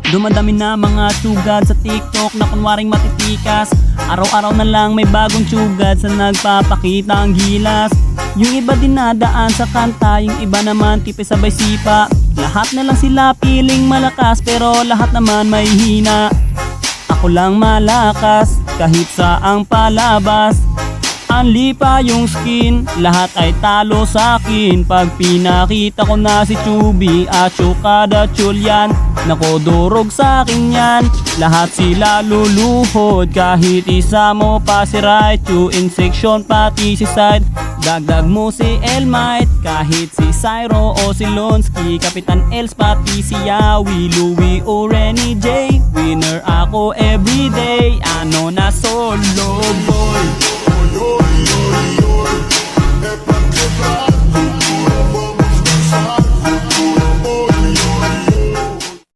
Dumadami na mga tsugad sa TikTok na kunwaring matitikas. Araw-araw na lang may bagong tsugad sa nagpapakita ang gilas. Yung iba dinadaan sa kanta, yung iba naman tipis sabay sipa. Lahat na lang sila piling malakas pero lahat naman may hina. Ako lang malakas kahit saang palabas. Anli pa yung skin, lahat ay talo sa akin. Pag pinakita ko na si Chubby at Chukada Chulyan, nako durog sa akin yan. Lahat sila luluhod, kahit isa mo pa si Raichu. In section pati si Side, dagdag mo si Elmite. Kahit si Cyro o si Lonsky, Kapitan Els pati si Yawi, Louie o Renny J. Winner ako everyday, ano na solo boy.